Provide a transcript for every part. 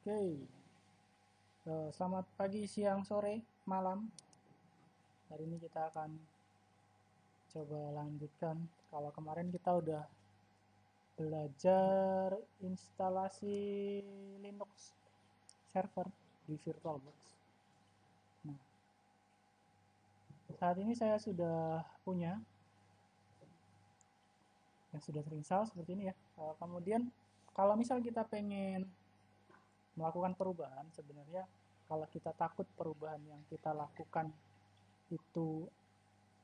Oke, selamat pagi, siang, sore, malam. Hari ini kita akan coba lanjutkan. Kalau kemarin kita udah belajar instalasi Linux server di VirtualBox. Nah, saat ini saya sudah punya yang sudah terinstall seperti ini ya. Kemudian kalau misal kita pengen melakukan perubahan, sebenarnya kalau kita takut perubahan yang kita lakukan itu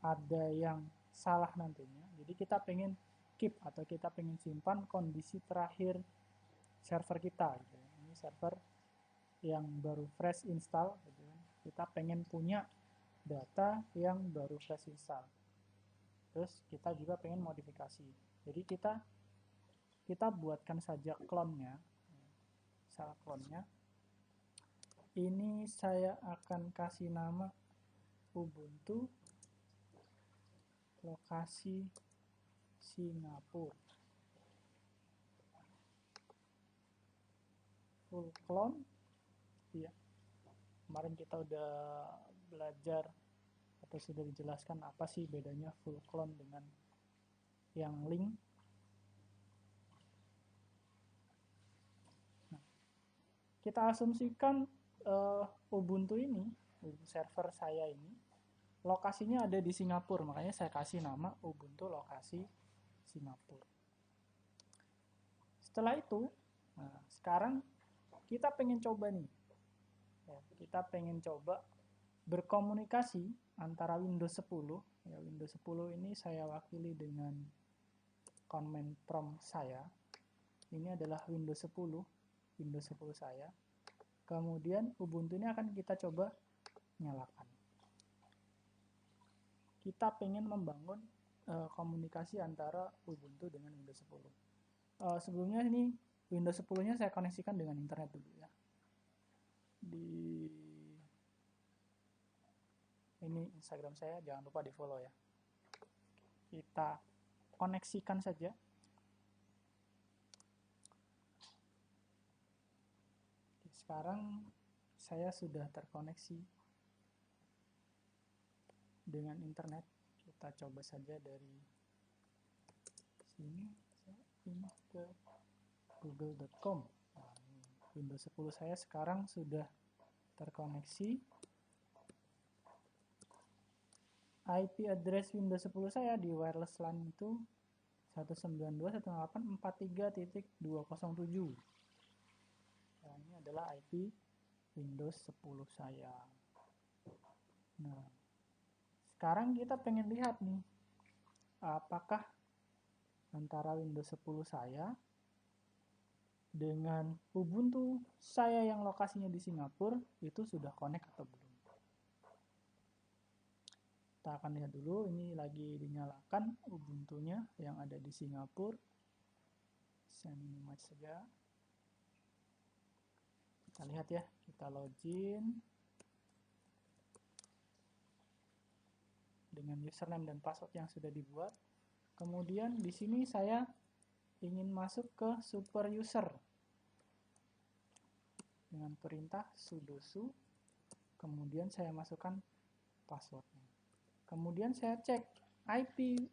ada yang salah nantinya, jadi kita pengen keep atau kita pengen simpan kondisi terakhir server kita gitu ya. Ini server yang baru fresh install gitu kan. Kita pengen punya data yang baru fresh install, terus kita juga pengen modifikasi, jadi kita buatkan saja klonnya. Salah klonnya ini saya akan kasih nama Ubuntu lokasi Singapura. Full clone, ya. Kemarin kita udah belajar atau sudah dijelaskan apa sih bedanya full clone dengan yang link. Nah, kita asumsikan Ubuntu ini, server saya ini, lokasinya ada di Singapura, makanya saya kasih nama Ubuntu lokasi Singapura. Setelah itu, nah, sekarang kita pengen coba nih, ya, kita pengen coba berkomunikasi antara Windows 10, ya, Windows 10 ini saya wakili dengan command prompt saya. Ini adalah Windows 10, Windows 10 saya. Kemudian Ubuntu ini akan kita coba nyalakan. Kita pengen membangun komunikasi antara Ubuntu dengan Windows 10. Sebelumnya ini Windows 10-nya saya koneksikan dengan internet dulu ya. Ini Instagram saya, jangan lupa di follow ya. Kita koneksikan saja. Sekarang saya sudah terkoneksi dengan internet. Kita coba saja dari sini, saya pindah ke google.com. Nah, Windows 10 saya sekarang sudah terkoneksi. IP address Windows 10 saya di wireless LAN itu 192.168.43.207. Nah, ini adalah IP Windows 10 saya. Nah, sekarang kita pengen lihat nih, apakah antara Windows 10 saya dengan Ubuntu saya yang lokasinya di Singapura itu sudah connect atau belum. Kita akan lihat dulu, ini lagi dinyalakan Ubuntunya yang ada di Singapura. Saya minimize saja. Kita lihat ya, kita login dengan username dan password yang sudah dibuat. Kemudian di sini saya ingin masuk ke super user dengan perintah sudo su, kemudian saya masukkan passwordnya. Kemudian saya cek IP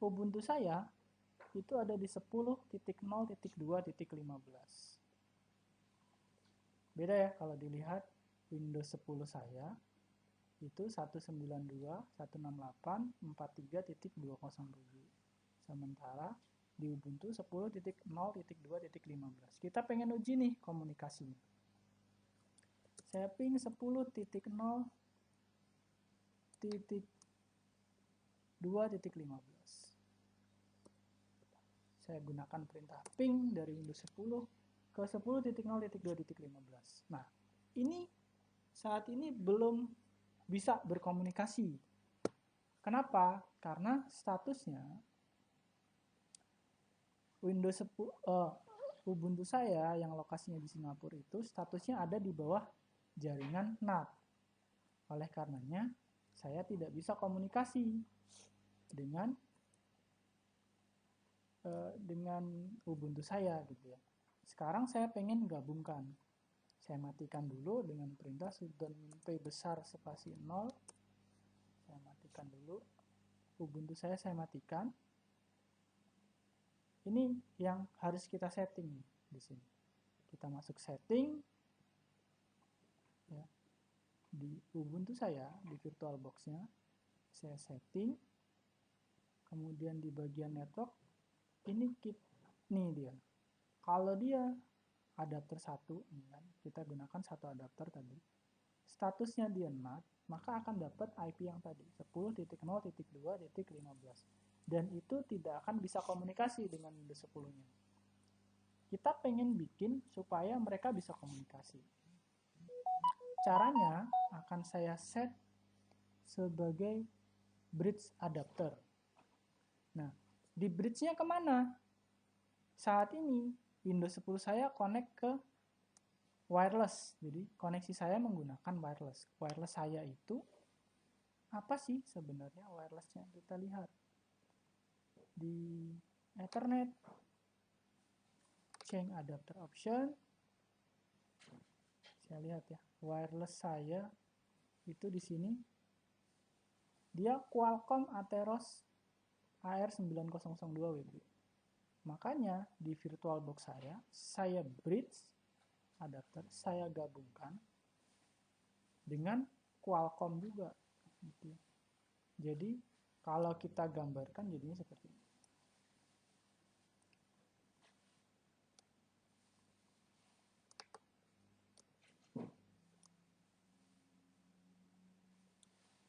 Ubuntu saya itu ada di 10.0.2.15. Beda ya kalau dilihat Windows 10 saya itu 192.168.43.207. Sementara di Ubuntu 10.0.2.15. Kita pengen uji nih komunikasinya. Saya ping 10.0.2.15. Saya gunakan perintah ping dari Windows 10 ke 10.0.2.15. Nah, ini saat ini belum bisa berkomunikasi. Kenapa? Karena statusnya Windows 10, Ubuntu saya yang lokasinya di Singapura itu statusnya ada di bawah jaringan NAT. Oleh karenanya, saya tidak bisa komunikasi dengan Ubuntu saya gitu ya. Sekarang saya pengen gabungkan. Saya matikan dulu dengan perintah sudo p besar spasi 0. Saya matikan dulu. Ubuntu saya matikan. Ini yang harus kita setting di sini. Kita masuk setting. Ya. Di Ubuntu saya, di VirtualBox-nya, saya setting. Kemudian di bagian network, ini nih dia. Kalau dia adapter 1, kita gunakan satu adapter tadi. Statusnya dia NAT, maka akan dapat IP yang tadi, 10.0.2.15. Dan itu tidak akan bisa komunikasi dengan Windows 10-nya. Kita pengen bikin supaya mereka bisa komunikasi. Caranya akan saya set sebagai bridge adapter. Nah, di bridge-nya kemana? Saat ini, Windows 10 saya connect ke wireless. Jadi, koneksi saya menggunakan wireless. Wireless saya itu, apa sih sebenarnya wireless-nya? Kita lihat. Di Ethernet, change adapter option, saya lihat ya, wireless saya itu di sini, dia Qualcomm Atheros AR9002WB. Makanya di VirtualBox saya bridge adapter, saya gabungkan dengan Qualcomm juga. Gitu. Jadi kalau kita gambarkan jadinya seperti ini.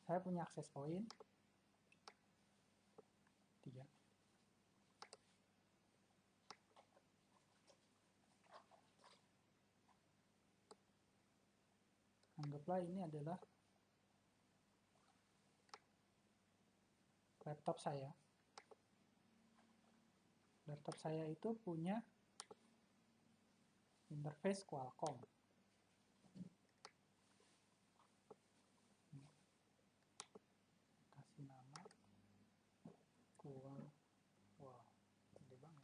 Saya punya access point 3. Anggaplah ini adalah laptop saya. Laptop saya itu punya interface Qualcomm. Kasih nama Qual. Wow, gede banget.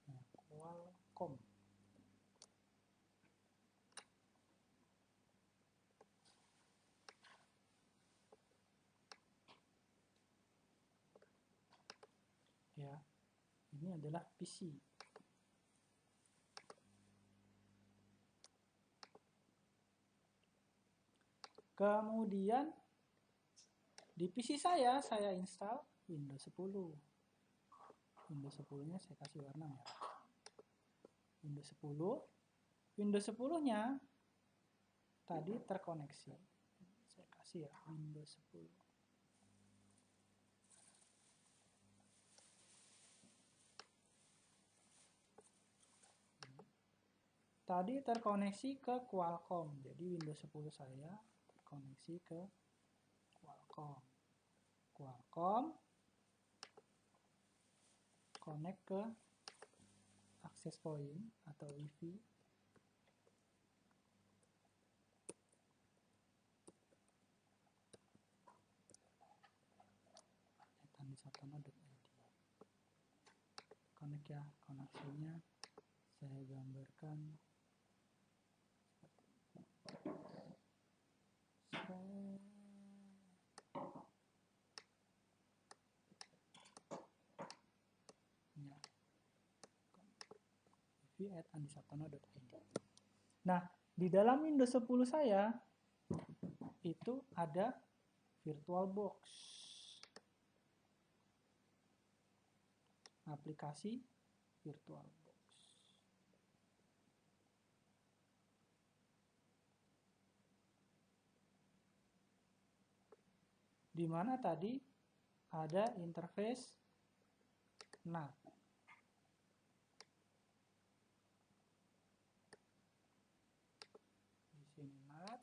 Nah, Qualcomm. Ya, ini adalah PC. Kemudian di PC saya install Windows 10. Windows 10-nya saya kasih warna merah. Windows 10. Windows 10-nya tadi terkoneksi. Saya kasih ya Windows 10. Tadi terkoneksi ke Qualcomm. Jadi Windows 10 saya terkoneksi ke Qualcomm. Qualcomm connect ke access point atau Wi-Fi. Connect ya, koneksinya saya gambarkan @andisatono.id. Nah, di dalam Windows 10 saya itu ada VirtualBox. Aplikasi VirtualBox. Di mana tadi ada interface NAT. Di sini NAT.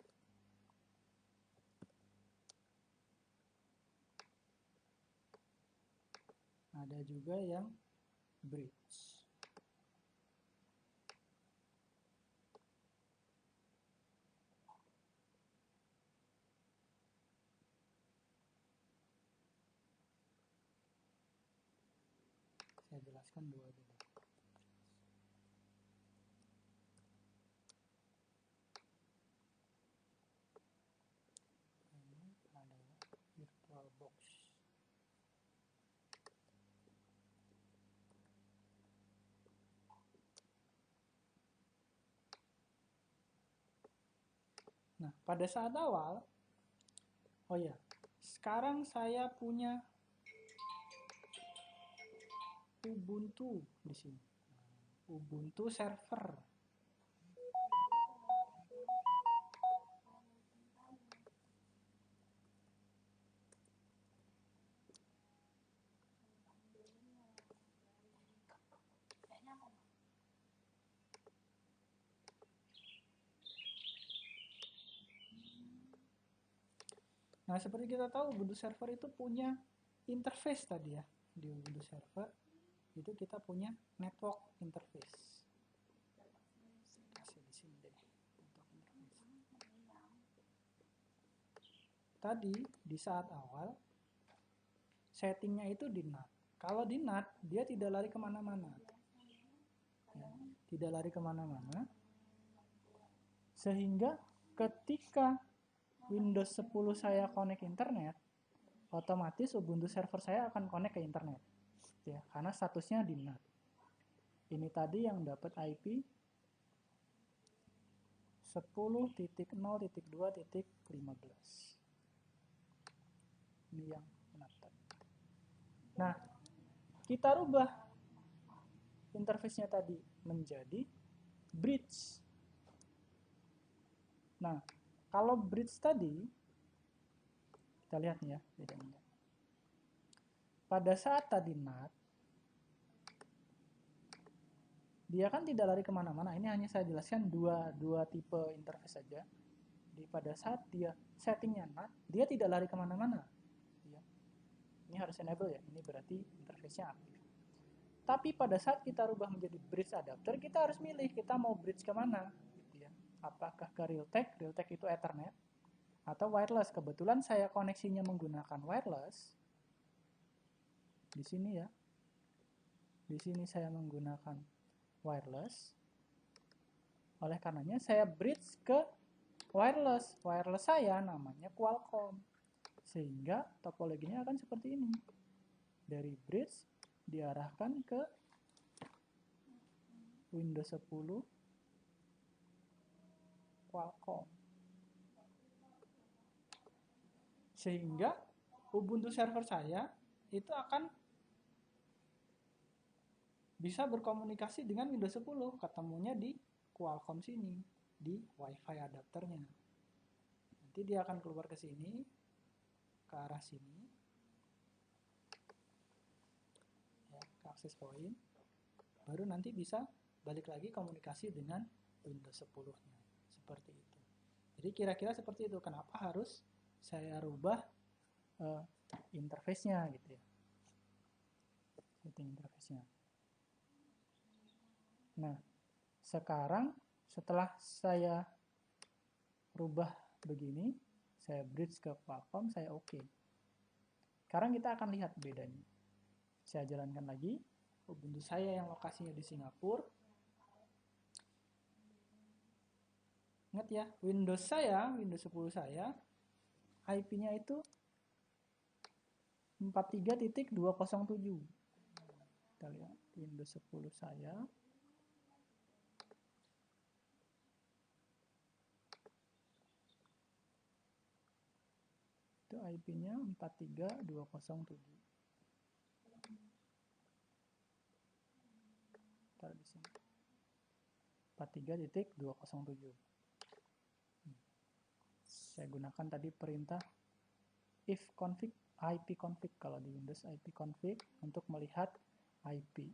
ada juga yang bridge. Saya jelaskan dua dulu. Ini adalah VirtualBox. Nah, pada saat awal, oh ya, sekarang saya punya Ubuntu di sini. Ubuntu server. Nah, seperti kita tahu Ubuntu server itu punya interface tadi ya. Di Ubuntu server itu kita punya network interface. Kasih di sini deh. Tadi di saat awal settingnya itu di NAT. Kalau di NAT dia tidak lari kemana-mana. Ya, tidak lari kemana-mana. Sehingga ketika Windows 10 saya connect internet, otomatis Ubuntu server saya akan connect ke internet. Ya, karena statusnya di NAT. Ini tadi yang dapat IP 10.0.2.15. Ini yang NAT. Nah, kita rubah interface-nya tadi menjadi bridge. Nah, kalau bridge tadi, kita lihat nih ya bedanya. Pada saat tadi NAT, dia kan tidak lari kemana-mana. Ini hanya saya jelaskan dua tipe interface saja. Pada saat dia settingnya NAT, dia tidak lari kemana-mana. Ya. Ini harus enable ya. Ini berarti interface-nya aktif. Tapi pada saat kita rubah menjadi bridge adapter, kita harus milih kita mau bridge kemana. Gitu ya. Apakah ke Realtek? Realtek itu Ethernet. Atau wireless. Kebetulan saya koneksinya menggunakan wireless. Di sini ya. Di sini saya menggunakan wireless. Oleh karenanya saya bridge ke wireless. Wireless saya namanya Qualcomm. Sehingga topologinya akan seperti ini. Dari bridge diarahkan ke Windows 10 Qualcomm. Sehingga Ubuntu server saya itu akan bisa berkomunikasi dengan Windows 10. Ketemunya di Qualcomm sini, di WiFi adapternya. Nanti dia akan keluar ke sini, ke arah sini, ya, ke access point. Baru nanti bisa balik lagi komunikasi dengan Windows 10-nya. Seperti itu. Jadi kira-kira seperti itu. Kenapa harus saya rubah interface-nya gitu ya. Setting interface-nya. Nah, sekarang setelah saya rubah begini, saya bridge ke Qualcomm, saya oke. Sekarang kita akan lihat bedanya. Saya jalankan lagi. Ubuntu saya yang lokasinya di Singapura. Ingat ya, Windows 10 saya, IP-nya itu 43.207. Kita lihat Windows 10 saya. Itu IP-nya 43207. Taruh di sini. 43.207. Saya gunakan tadi perintah ifconfig ipconfig kalau di Windows ipconfig untuk melihat IP.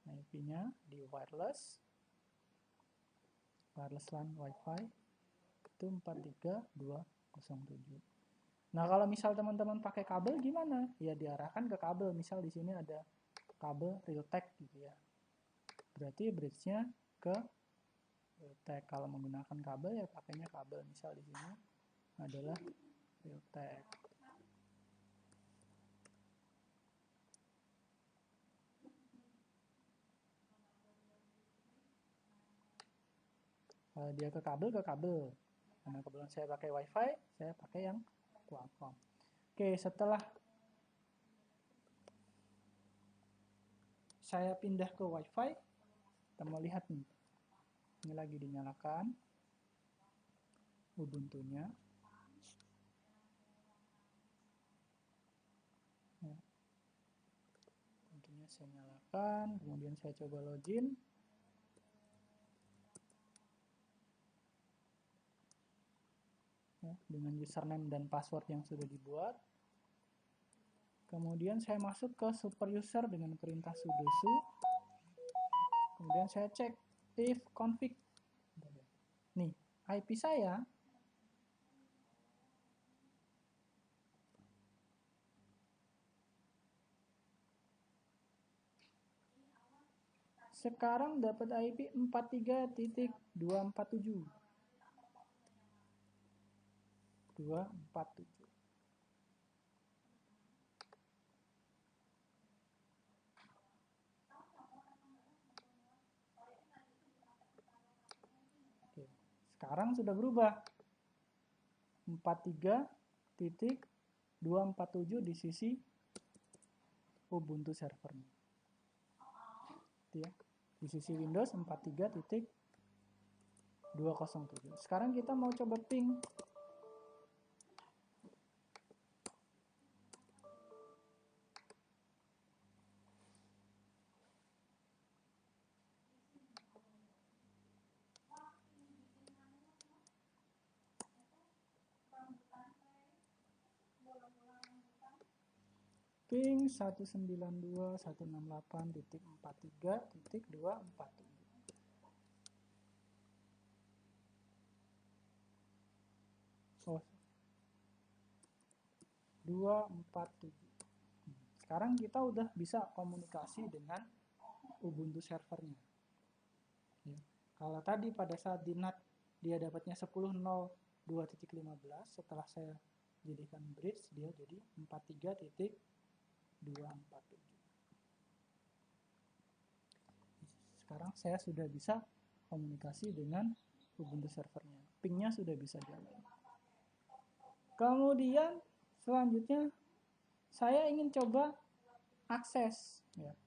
Nah, IP-nya di wireless LAN Wi-Fi itu 43207. Nah, kalau misal teman-teman pakai kabel gimana? Ya diarahkan ke kabel. Misal di sini ada kabel Realtek gitu ya. Berarti bridge-nya ke Realtek. Kalau menggunakan kabel ya pakainya kabel. Misal di sini adalah Realtek. Kalau dia ke kabel, ke kabel. Karena kebetulan saya pakai WiFi, saya pakai yang Qualcomm. Oke, setelah saya pindah ke WiFi, kita mau lihat nih. Ini lagi dinyalakan Ubuntu-nya. Ya. Ubuntu-nya saya nyalakan, kemudian saya coba login. Ya, dengan username dan password yang sudah dibuat. Kemudian saya masuk ke super user dengan perintah sudo su. Kemudian saya cek if config. Nih, IP saya sekarang dapat IP 43.247. 247. Oke. Sekarang sudah berubah. 43.247 di sisi Ubuntu servernya. Ya. Di sisi Windows 43.207. Sekarang kita mau coba ping. Ping 192.168.43.247. Oh, 247. Sekarang kita udah bisa komunikasi dengan Ubuntu servernya. Ya. Kalau tadi pada saat di NAT dia dapatnya 10.02.15, setelah saya jadikan bridge dia jadi 43.247. Sekarang saya sudah bisa komunikasi dengan Ubuntu servernya. Pingnya sudah bisa jalan. Kemudian selanjutnya saya ingin coba akses. Ya.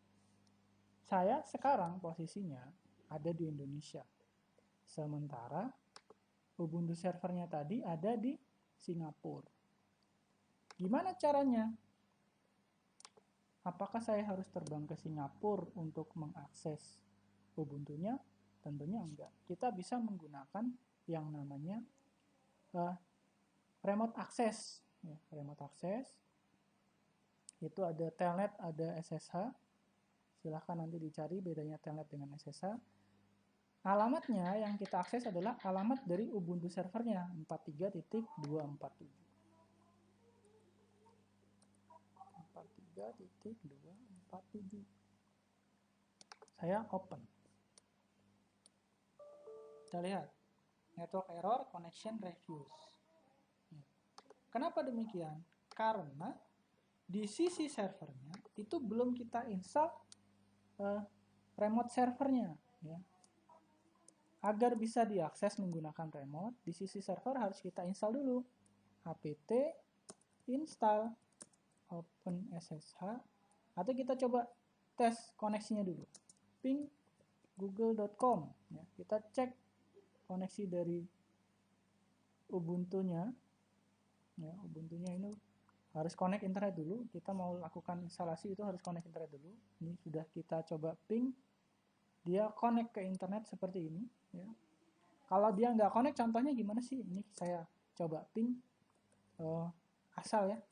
Saya sekarang posisinya ada di Indonesia. Sementara Ubuntu servernya tadi ada di Singapura. Gimana caranya? Apakah saya harus terbang ke Singapura untuk mengakses Ubuntu-nya? Tentunya enggak. Kita bisa menggunakan yang namanya remote access. Ya, remote access itu ada telnet, ada SSH. Silahkan nanti dicari bedanya telnet dengan SSH. Alamatnya yang kita akses adalah alamat dari Ubuntu servernya 43.247. 43.247. Saya open. Kita lihat. Network error, connection refuse. Kenapa demikian? Karena di sisi servernya itu belum kita install remote servernya. Ya. Agar bisa diakses menggunakan remote, di sisi server harus kita install dulu. apt install OpenSSH, atau kita coba tes koneksinya dulu. Ping google.com. Ya, kita cek koneksi dari Ubuntu-nya. Ya, Ubuntu-nya ini harus connect internet dulu. Kita mau lakukan instalasi itu harus connect internet dulu. Ini sudah kita coba ping. Dia connect ke internet seperti ini. Ya. Kalau dia nggak connect, contohnya gimana sih? Ini saya coba ping asal ya.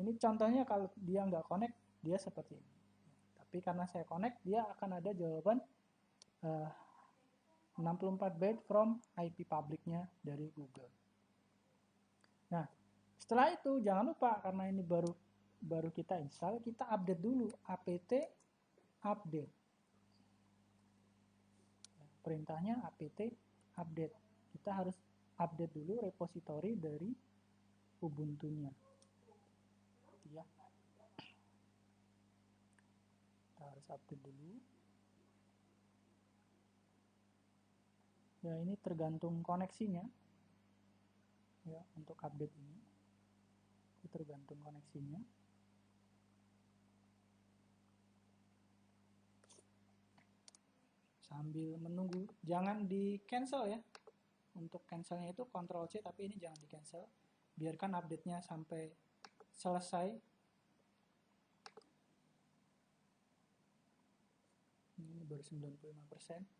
Ini contohnya kalau dia nggak connect, dia seperti ini. Tapi karena saya connect, dia akan ada jawaban 64 byte from IP publiknya dari Google. Nah, setelah itu jangan lupa, karena ini baru kita install, kita update dulu apt update. Perintahnya apt update. Kita harus update dulu repository dari Ubuntu-nya. Ya. Kita harus update dulu. Ya, ini tergantung koneksinya. Ya, untuk update ini. Itu tergantung koneksinya. Sambil menunggu, jangan di cancel ya. Untuk cancelnya itu Ctrl C, tapi ini jangan di cancel. Biarkan update-nya sampai selesai. Ini baru 95%.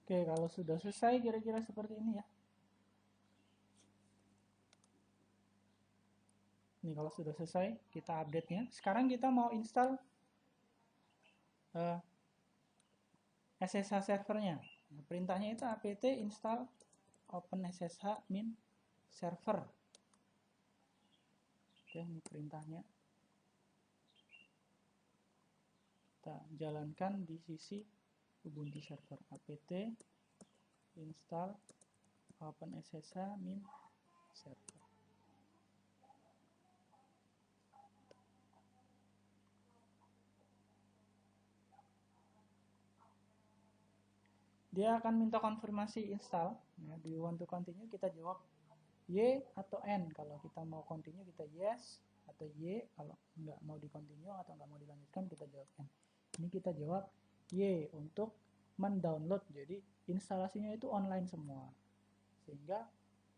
Oke, kalau sudah selesai kira-kira seperti ini ya. Ini kalau sudah selesai, kita update-nya. Sekarang kita mau install SSH servernya. Nah, perintahnya itu apt install OpenSSH min server. Oke, ini perintahnya. Kita jalankan di sisi Ubuntu server. Apt install OpenSSH min server. Dia akan minta konfirmasi install. Ya, do you want to continue? Kita jawab Y atau N. Kalau kita mau continue kita yes atau Y. Kalau nggak mau di continue atau nggak mau dilanjutkan kita jawab N. Ini kita jawab Y untuk mendownload. Jadi instalasinya itu online semua. Sehingga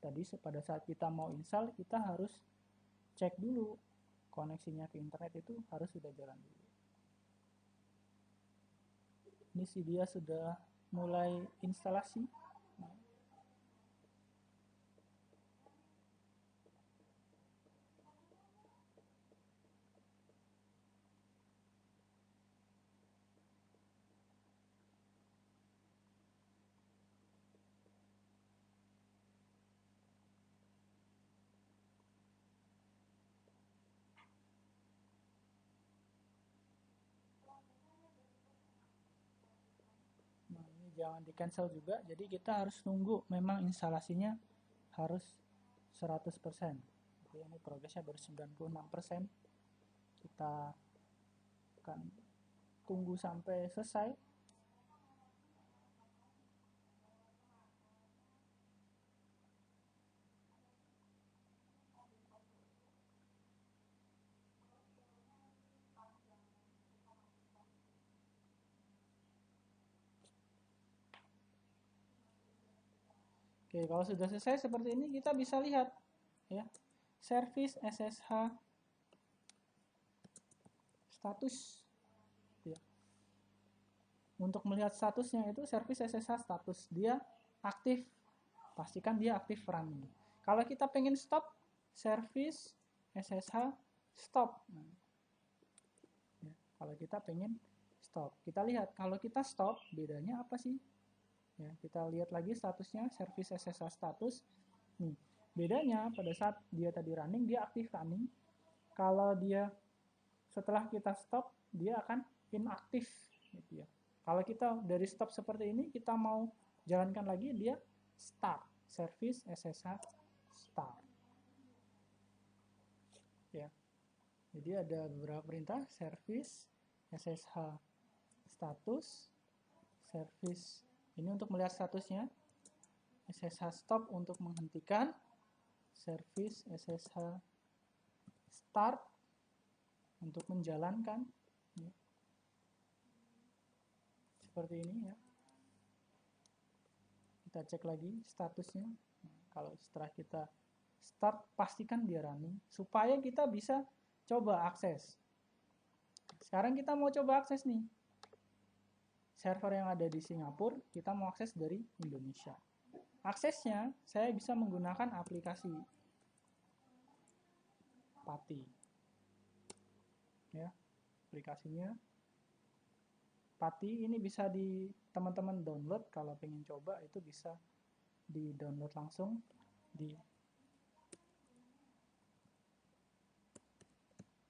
tadi pada saat kita mau install kita harus cek dulu koneksinya ke internet itu harus sudah jalan dulu. Ini sih dia sudah mulai instalasi. Nah, ini jangan di cancel juga, jadi kita harus tunggu memang instalasinya harus 100%. Jadi ini progresnya baru 96%. Kita akan tunggu sampai selesai. Oke, kalau sudah selesai seperti ini kita bisa lihat ya, service SSH status ya. Untuk melihat statusnya itu service SSH status dia aktif, pastikan dia aktif running. Kalau kita pengen stop, service SSH stop. Nah, ya, kalau kita pengen stop, kita lihat kalau kita stop bedanya apa sih? Ya, kita lihat lagi statusnya service SSH status. Nih, bedanya pada saat dia tadi running, dia aktif running. Kalau dia setelah kita stop, dia akan inaktif gitu ya. Kalau kita dari stop seperti ini, kita mau jalankan lagi, dia start, service SSH start. Ya. Jadi ada beberapa perintah, service SSH status, service ini untuk melihat statusnya, SSH stop untuk menghentikan, service SSH start untuk menjalankan. Ya. Seperti ini ya. Kita cek lagi statusnya. Nah, kalau setelah kita start, pastikan dia running supaya kita bisa coba akses. Sekarang kita mau coba akses nih. Server yang ada di Singapura, kita mau akses dari Indonesia. Aksesnya saya bisa menggunakan aplikasi PATI. Ya, aplikasinya PATI ini bisa di teman-teman download. Kalau pengen coba itu bisa di download langsung di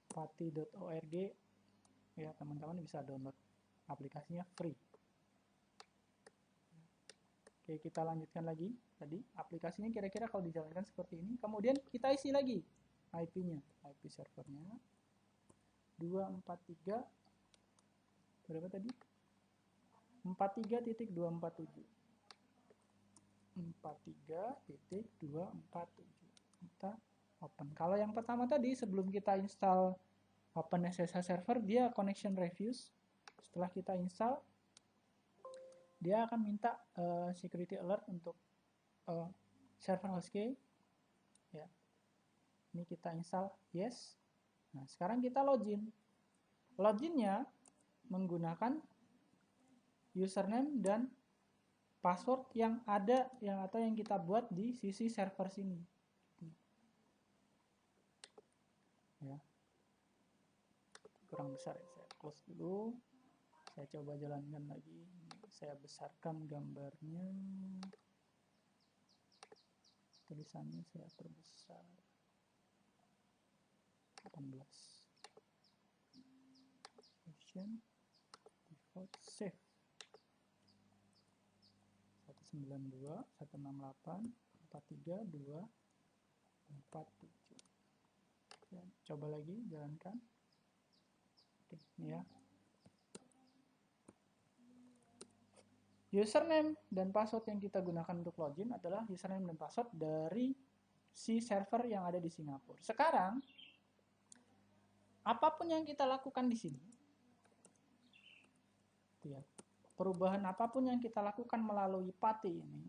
pati.org ya, teman-teman bisa download aplikasinya free. Oke, kita lanjutkan lagi. Tadi aplikasinya kira-kira kalau dijalankan seperti ini, kemudian kita isi lagi IP-nya, IP servernya 243 berapa tadi? 43.247 43.247. Kita open. Kalau yang pertama tadi sebelum kita install OpenSSH server, dia connection reviews. Setelah kita install, dia akan minta security alert untuk server hostkey. Ya. Ini kita install yes. Nah, sekarang kita login. Loginnya menggunakan username dan password yang ada atau yang kita buat di sisi server sini. Ya. Kurang besar ya, saya close dulu. Saya coba jalankan lagi. Saya besarkan gambarnya. Tulisannya saya perbesar. 18. Option default save. 192 168 43 2 47. Ya, coba lagi jalankan. Oke, ini ya. Username dan password yang kita gunakan untuk login adalah username dan password dari si server yang ada di Singapura. Sekarang, apapun yang kita lakukan di sini, ya, perubahan apapun yang kita lakukan melalui PATI ini,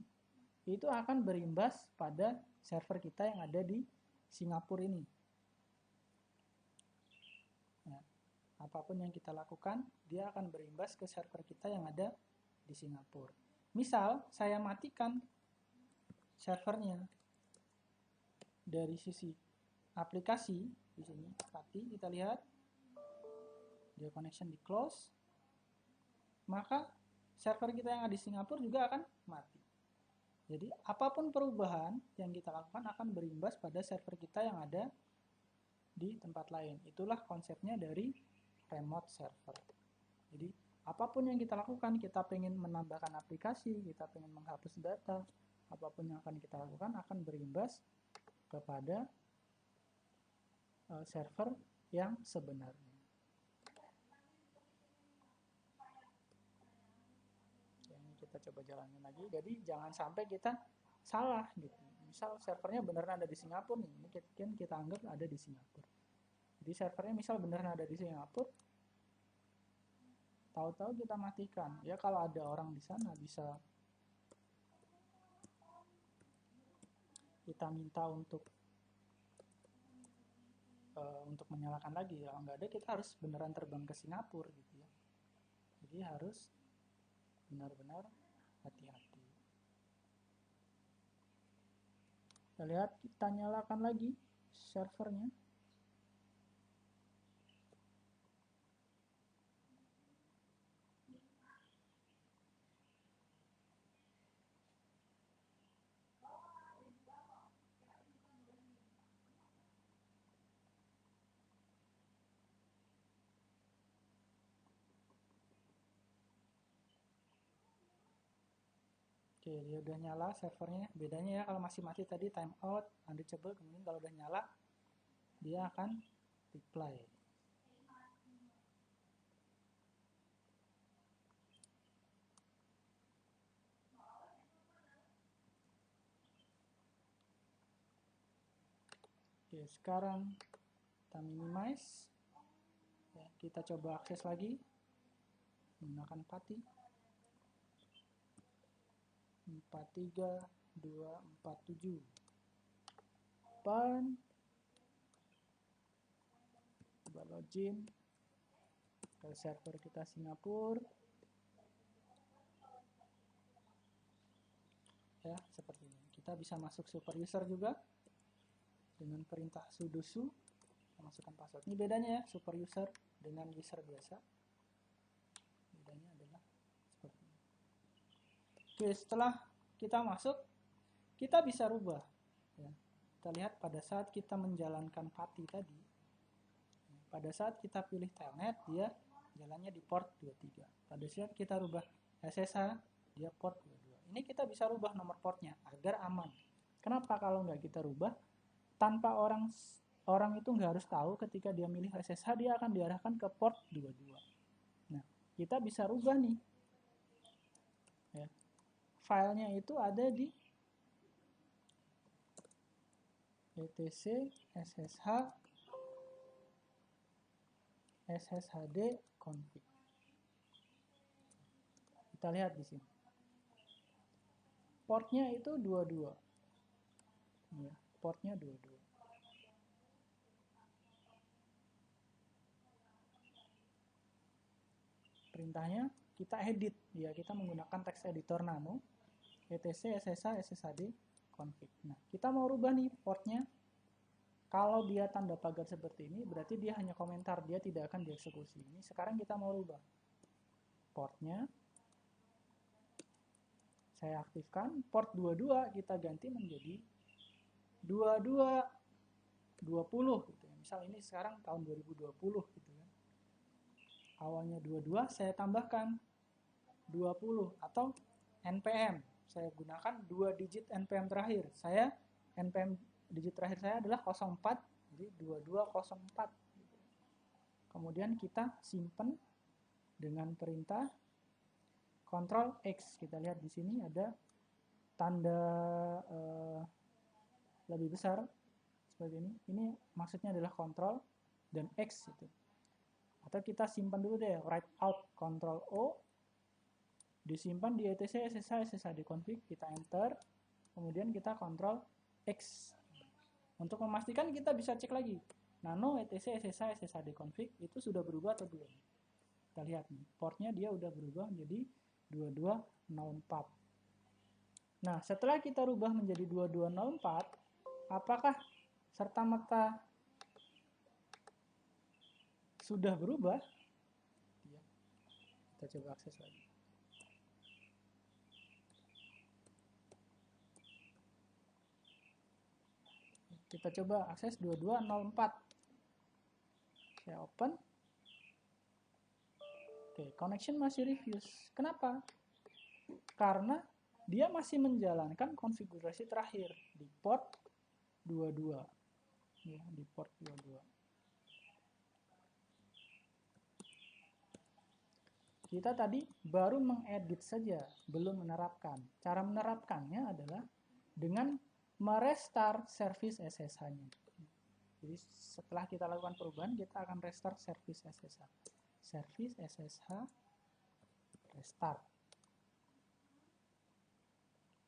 itu akan berimbas pada server kita yang ada di Singapura ini. Ya, apapun yang kita lakukan, dia akan berimbas ke server kita yang ada di Singapura. Misal, saya matikan servernya dari sisi aplikasi di sini, PATI, kita lihat dia connection di close, maka server kita yang ada di Singapura juga akan mati. Jadi apapun perubahan yang kita lakukan akan berimbas pada server kita yang ada di tempat lain. Itulah konsepnya dari remote server. Jadi apapun yang kita lakukan, kita pengen menambahkan aplikasi, kita pengen menghapus data, apapun yang akan kita lakukan akan berimbas kepada server yang sebenarnya. Ini kita coba jalanin lagi. Jadi jangan sampai kita salah gitu. Misal servernya beneran ada di Singapura nih, ini kita anggap ada di Singapura. Jadi servernya misal beneran ada di Singapura, tahu-tahu kita matikan. Ya kalau ada orang di sana bisa kita minta untuk menyalakan lagi. Kalau nggak ada, kita harus beneran terbang ke Singapura gitu ya. Jadi harus benar-benar hati-hati. Kita lihat, kita nyalakan lagi servernya. Oke, dia udah nyala servernya. Bedanya ya, kalau masih mati tadi timeout, unreachable, kemudian kalau udah nyala, dia akan reply. Oke, sekarang kita minimize. Ya, kita coba akses lagi menggunakan PATI 43247. Open. Coba login ke server kita Singapura. Ya, seperti ini. Kita bisa masuk super user juga dengan perintah sudo su, masukkan password. Ini bedanya ya, super user dengan user biasa. Bedanya adalah seperti ini. Oke, setelah kita masuk, kita bisa rubah. Ya. Kita lihat pada saat kita menjalankan PATI tadi, pada saat kita pilih telnet, dia jalannya di port 23. Pada saat kita rubah SSH, dia port 22. Ini kita bisa rubah nomor portnya agar aman. Kenapa kalau nggak kita rubah? Tanpa orang itu nggak harus tahu ketika dia milih SSH, dia akan diarahkan ke port 22. Nah, kita bisa rubah nih. Ya. Filenya itu ada di etc ssh sshd config. Kita lihat di sini. Portnya itu 22. Ya, portnya 22. Perintahnya kita edit, ya kita menggunakan text editor nano etc ssh sshd config. Nah, kita mau rubah nih portnya. Kalau dia tanda pagar seperti ini, berarti dia hanya komentar, dia tidak akan dieksekusi. Ini sekarang kita mau rubah portnya. Saya aktifkan, port 22 kita ganti menjadi 2220 gitu ya. Misal ini sekarang tahun 2020 gitu kan. Awalnya 22, saya tambahkan 20 atau NPM. Saya gunakan 2 digit NPM terakhir. Saya NPM digit terakhir saya adalah 04, jadi 2204. Kemudian kita simpan dengan perintah Ctrl X. Kita lihat di sini ada tanda lebih besar seperti ini. Ini maksudnya adalah Ctrl dan X itu. Atau kita simpan dulu deh, write out Ctrl O, disimpan di etc ssh sshd config, kita enter, kemudian kita Ctrl X. Untuk memastikan kita bisa cek lagi, nano etc ssh sshd config itu sudah berubah atau belum. Kita lihat nih, portnya dia udah berubah menjadi 2204. Nah, setelah kita rubah menjadi 2204, apakah serta-merta sudah berubah? Ya. Kita coba akses lagi. Kita coba akses 2204. Saya open. Oke, connection masih refuse. Kenapa? Karena dia masih menjalankan konfigurasi terakhir di port 22. Ya, di port 22. Kita tadi baru mengedit saja, belum menerapkan. Cara menerapkannya adalah dengan merestart service SSH-nya. Jadi setelah kita lakukan perubahan, kita akan restart service SSH. Service SSH restart.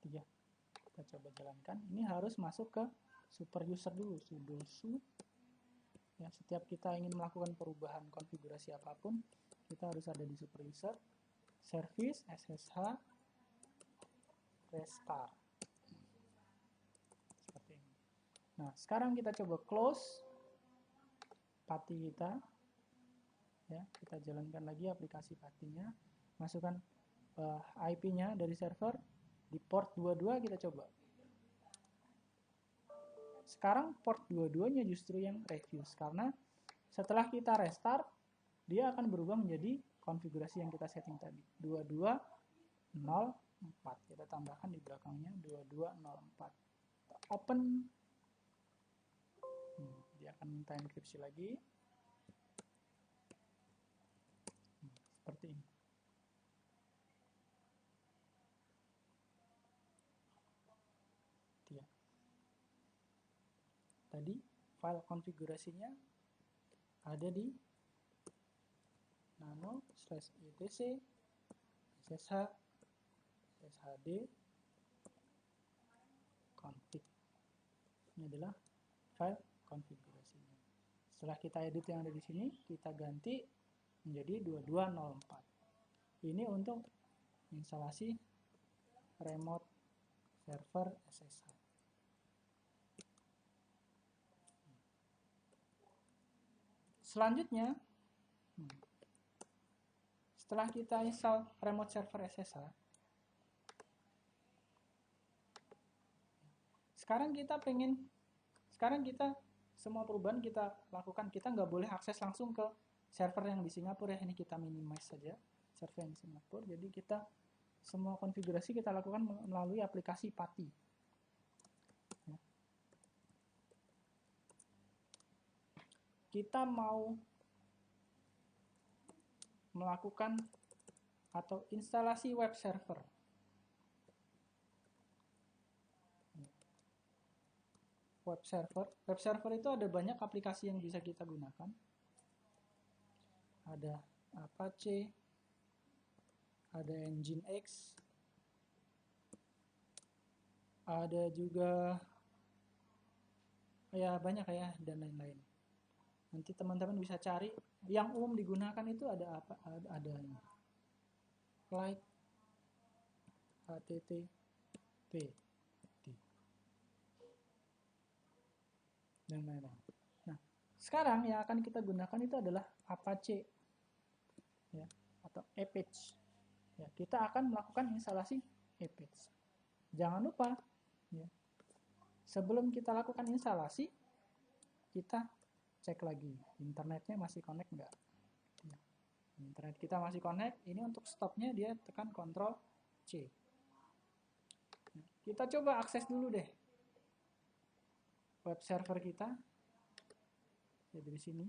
Ya, kita coba jalankan. Ini harus masuk ke super user dulu, sudo su. Ya, setiap kita ingin melakukan perubahan konfigurasi apapun, kita harus ada di super user, service SSH restart. Seperti ini. Nah, sekarang kita coba close PATI kita. Ya, kita jalankan lagi aplikasi PATI-nya. Masukkan IP-nya dari server di port 22, kita coba. Sekarang port 22-nya justru yang refuse karena setelah kita restart dia akan berubah menjadi konfigurasi yang kita setting tadi 2204. Kita tambahkan di belakangnya 2204. Kita open. Dia akan minta enkripsi lagi. Seperti ini. Dia. Tadi file konfigurasinya ada di nano/etc ssh shd config. Ini adalah file konfigurasinya. Setelah kita edit yang ada di sini, kita ganti menjadi 2204. Ini untuk instalasi remote server SSH. Selanjutnya, setelah kita install remote server SSH, sekarang kita semua perubahan kita lakukan, kita nggak boleh akses langsung ke server yang di Singapura ya. Ini kita minimize saja server yang di Singapura. Jadi kita semua konfigurasi kita lakukan melalui aplikasi PATI. Ya. Kita mau melakukan atau instalasi web server. Web server itu ada banyak aplikasi yang bisa kita gunakan. Ada Apache, ada Nginx, ada juga ya banyak ya dan lain-lain. Nanti teman-teman bisa cari yang umum digunakan itu ada apa? Ada Flight, HTTP, dan lain-lain. Nah, sekarang yang akan kita gunakan itu adalah Apache, ya, atau Apache. Ya, kita akan melakukan instalasi Apache. Jangan lupa, ya, sebelum kita lakukan instalasi, kita cek lagi internetnya masih connect nggak. Ya, internet kita masih connect. Ini untuk stopnya dia tekan Ctrl C. Ya, kita coba akses dulu deh web server kita. Ya, dari sini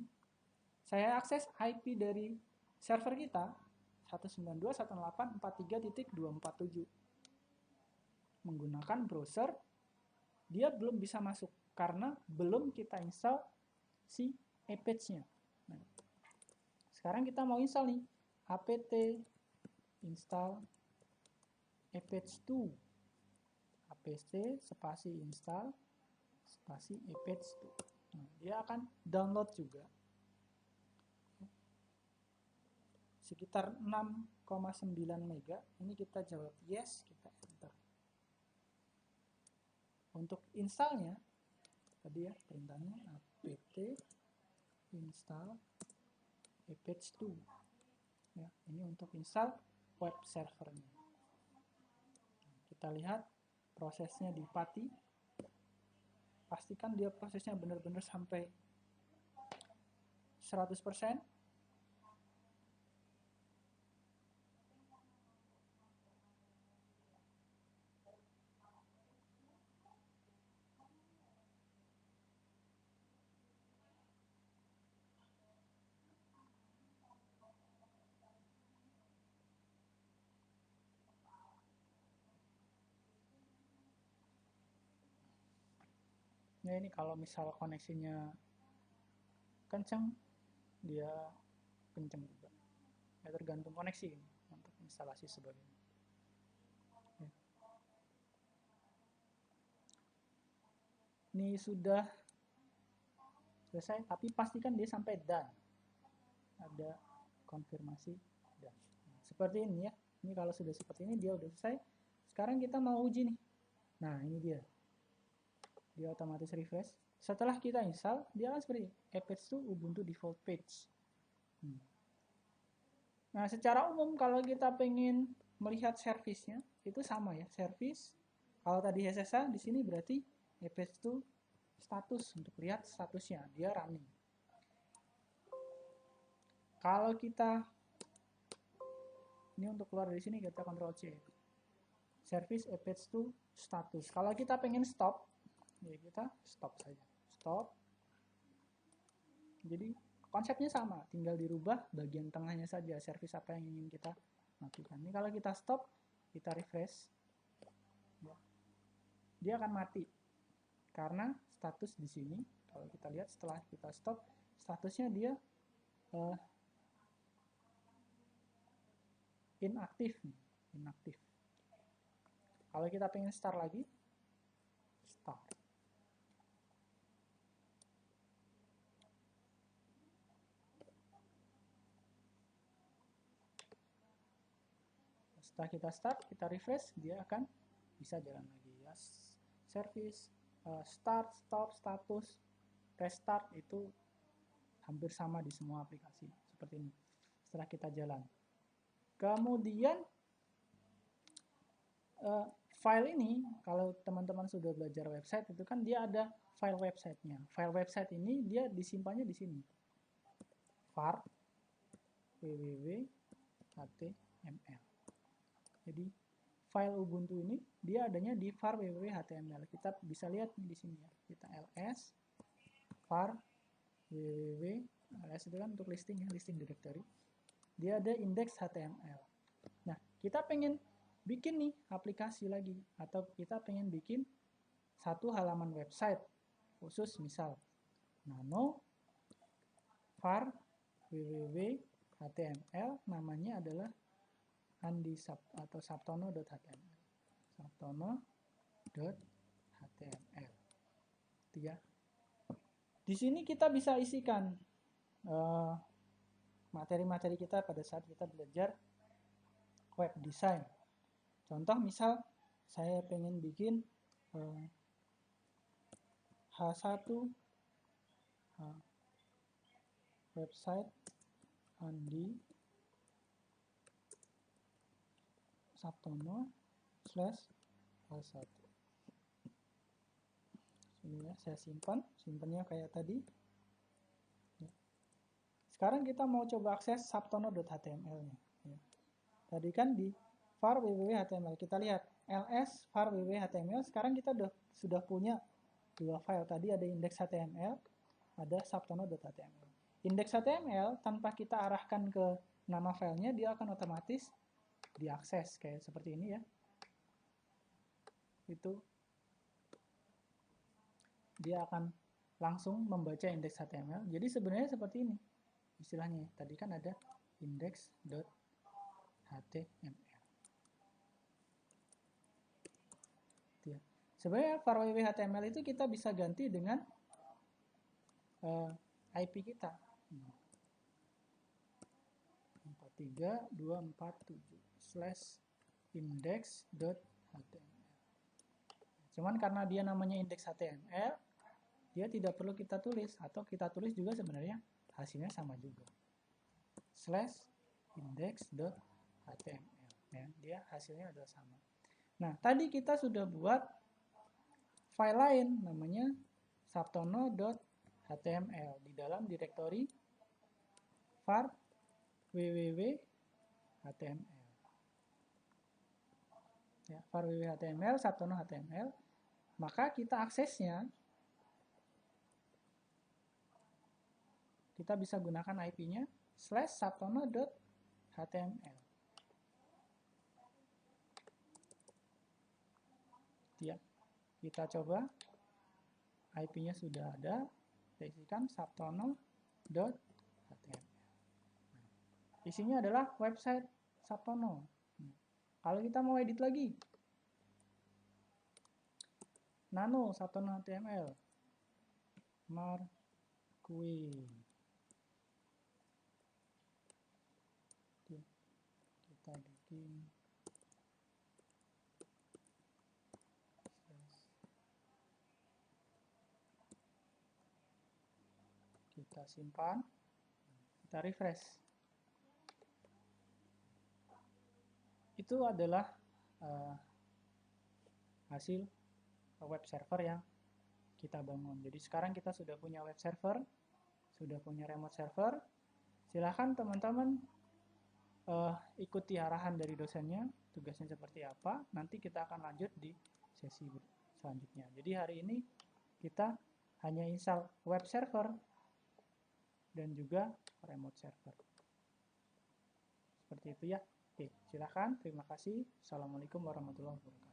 saya akses IP dari server kita 192.168.43.247 menggunakan browser. Dia belum bisa masuk karena belum kita install si Apache-nya. Nah, sekarang kita mau install nih apt install Apache 2. apt spasi install spasi Apache 2. Nah, dia akan download juga. Sekitar 6,9 mega. Ini kita jawab yes, kita enter. Untuk installnya tadi ya perintahnya apt install Apache 2. Ya, ini untuk install web servernya. Kita lihat prosesnya di PATI. Pastikan dia prosesnya benar-benar sampai 100%. Nah, ini kalau misal koneksinya kencang, dia kencang juga. Ya, tergantung koneksi ini untuk instalasi sebagainya. Ya. Ini sudah selesai, tapi pastikan dia sampai done. Ada konfirmasi done. Nah, seperti ini ya. Ini kalau sudah seperti ini dia udah selesai. Sekarang kita mau uji nih. Nah, ini dia dia otomatis refresh. Setelah kita install, dia akan seperti Apache to Ubuntu default page. Nah, secara umum kalau kita pengen melihat servisnya, itu sama ya, service. Kalau tadi SSH, di sini berarti Apache to status, untuk lihat statusnya, dia running. Kalau kita, ini untuk keluar dari sini, kita Ctrl C. Service Apache to status. Kalau kita pengen stop, ya kita stop saja. Stop. Jadi konsepnya sama, tinggal dirubah bagian tengahnya saja, service apa yang ingin kita matikan. Ini kalau kita stop, kita refresh, ya, dia akan mati. Karena status di sini, kalau kita lihat setelah kita stop, statusnya dia inaktif. Kalau kita pengen start lagi, start. Setelah kita start, kita refresh, dia akan bisa jalan lagi ya. Service, start, stop, status, restart itu hampir sama di semua aplikasi seperti ini. Setelah kita jalan, kemudian file ini, kalau teman-teman sudah belajar website, itu kan dia ada file websitenya. File website ini dia disimpannya di sini. var www.html. Jadi file Ubuntu ini dia adanya di var www.html. Kita bisa lihat di sini ya. Kita ls var www, ls itu kan untuk listing ya, listing directory. Dia ada index HTML. Nah, kita pengen bikin nih aplikasi lagi, atau kita pengen bikin satu halaman website khusus, misal nano var www.html, namanya adalah handisub atau sabtono.html. sabtono.html. Itu ya. Di sini kita bisa isikan materi-materi kita pada saat kita belajar web design. Contoh misal saya pengen bikin H1 website Andi Sabtono /H1. Ini ya, saya simpannya kayak tadi. Sekarang kita mau coba akses sabtono.html-nya. Ya. Tadi kan di var www.html, kita lihat ls var www.html. Sekarang kita sudah punya dua file. Tadi ada index.html, ada sabtono.html. Index.html tanpa kita arahkan ke nama filenya, dia akan otomatis diakses kayak seperti ini ya. Itu dia akan langsung membaca index.html. Jadi sebenarnya seperti ini istilahnya. Tadi kan ada index.html. Ya. Sebenarnya var www.html itu kita bisa ganti dengan IP kita. 43247/index.html. Cuman karena dia namanya index.html, dia tidak perlu kita tulis, atau kita tulis juga sebenarnya hasilnya sama juga. /index.html. Ya, dia hasilnya adalah sama. Nah, tadi kita sudah buat file lain namanya sabtono.html di dalam direktori var www.html. Ya, var www.html, sabtono.html. Maka kita aksesnya, kita bisa gunakan IP-nya /sabtono.html. Ya, kita coba. IP-nya sudah ada, kita isikan sabtono.html. Isinya adalah website Sabtono. Kalau kita mau edit lagi, nano sabtono.html, marquee. Kita bikin kita simpan, kita refresh. Itu adalah hasil web server yang kita bangun. Jadi sekarang kita sudah punya web server, sudah punya remote server. Silahkan teman-teman ikuti arahan dari dosennya, tugasnya seperti apa. Nanti kita akan lanjut di sesi selanjutnya. Jadi hari ini kita hanya install web server dan juga remote server. Seperti itu ya. Oke, silahkan. Terima kasih. Assalamualaikum warahmatullahi wabarakatuh.